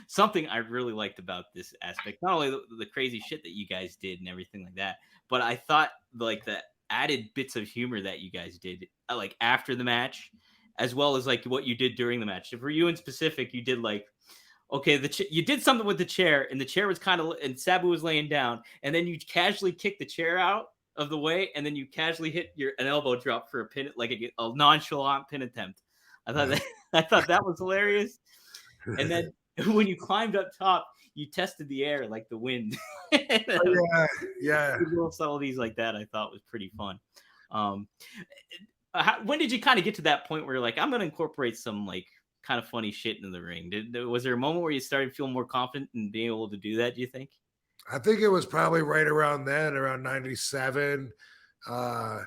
Something I really liked about this aspect, not only the crazy shit that you guys did and everything like that, but I thought like the added bits of humor that you guys did, like after the match, as well as like what you did during the match. For you in specific, you did like okay, you did something with the chair, and the chair was kind of, and Sabu was laying down, and then you casually kicked the chair out of the way, and then you casually hit an elbow drop for a pin, like a nonchalant pin attempt. I thought that I thought that was hilarious. And then when you climbed up top, you tested the air like the wind. Oh, yeah. Little subtleties like that, I thought was pretty fun. Um, when did you kind of get to that point where you're like, I'm going to incorporate some like kind of funny shit into the ring? Was there a moment where you started feeling more confident in being able to do that? Do you think? I think it was probably right around then, around 97. Uh,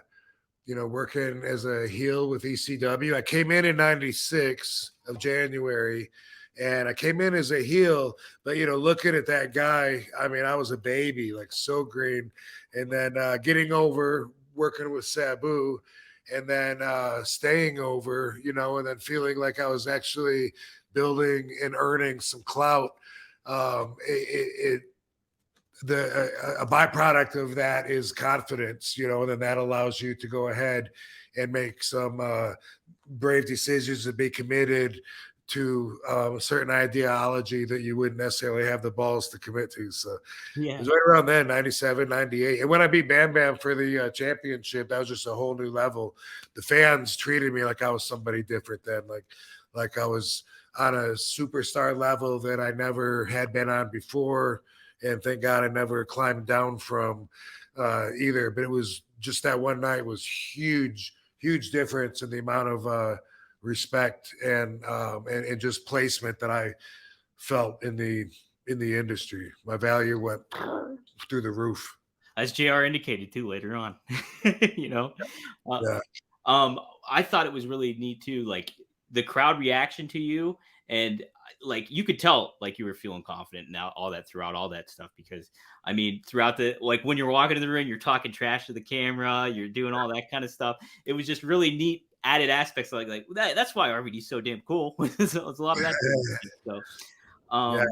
working as a heel with ECW. I came in 96 of January, and I came in as a heel, but looking at that guy, I mean, I was a baby, like so green. And then getting over, working with Sabu, and then staying over, and then feeling like I was actually building and earning some clout. A byproduct of that is confidence, and then that allows you to go ahead and make some brave decisions and be committed to a certain ideology that you wouldn't necessarily have the balls to commit to. So it was right around then, 97, 98. And when I beat Bam Bam for the championship, that was just a whole new level. The fans treated me like I was somebody different then, like I was on a superstar level that I never had been on before. And thank God I never climbed down from either. But it was just that one night was huge difference in the amount of respect and just placement that I felt in the industry. My value went through the roof. As JR indicated too later on, you know. Uh, Yeah. I thought it was really neat too, like the crowd reaction to you, and like you could tell, like you were feeling confident now, all that throughout all that stuff. Because I mean, throughout the like when you're walking in the ring, you're talking trash to the camera, you're doing all that kind of stuff. It was just really neat added aspects like that's why RVD's so damn cool. It's a lot of that. So, Yeah. um,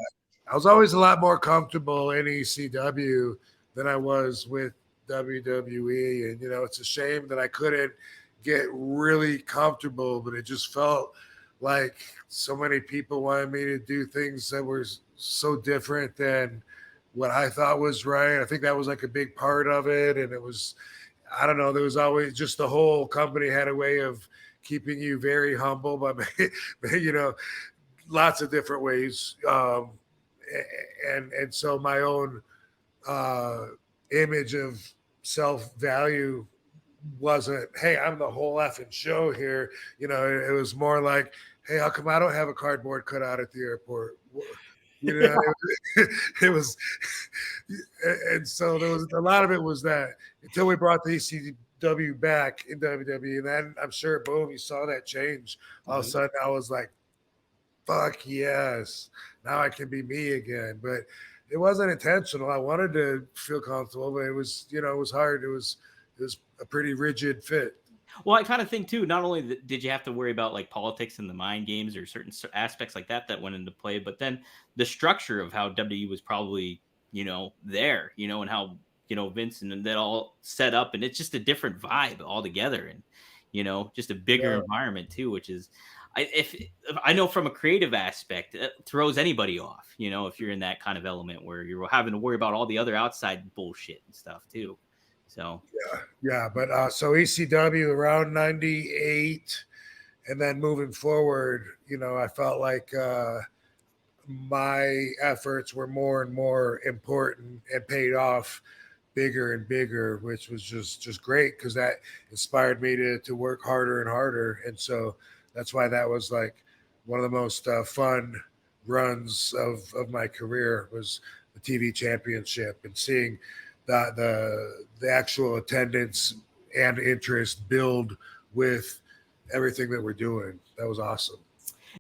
I was always a lot more comfortable in ECW than I was with WWE. And, it's a shame that I couldn't get really comfortable, but it just felt like so many people wanted me to do things that were so different than what I thought was right. I think that was like a big part of it. And it was, I don't know, there was always just the whole company had a way of keeping you very humble, but, lots of different ways. And so my own image of self-value wasn't, hey, I'm the whole effing show here. It was more like, hey, how come I don't have a cardboard cutout at the airport? It was, and so there was a lot of it was that until we brought the ECW back in WWE, and then I'm sure, boom, you saw that change. All of a sudden, I was like, fuck yes, now I can be me again. But it wasn't intentional. I wanted to feel comfortable, but it was, it was hard. It was a pretty rigid fit. well, I kind of think too. Not only did you have to worry about like politics and the mind games or certain aspects like that went into play, but then the structure of how WWE was probably there, and how Vince and that all set up, and it's just a different vibe altogether, and just a bigger environment too, which is if I know from a creative aspect, it throws anybody off, if you're in that kind of element where you're having to worry about all the other outside bullshit and stuff too. So yeah. But so ECW around 98, and then moving forward, I felt like my efforts were more and more important and paid off bigger and bigger, which was just great because that inspired me to work harder and harder. And so that's why that was like one of the most fun runs of my career was the TV championship and seeing the actual attendance and interest build with everything that we're doing. That was awesome.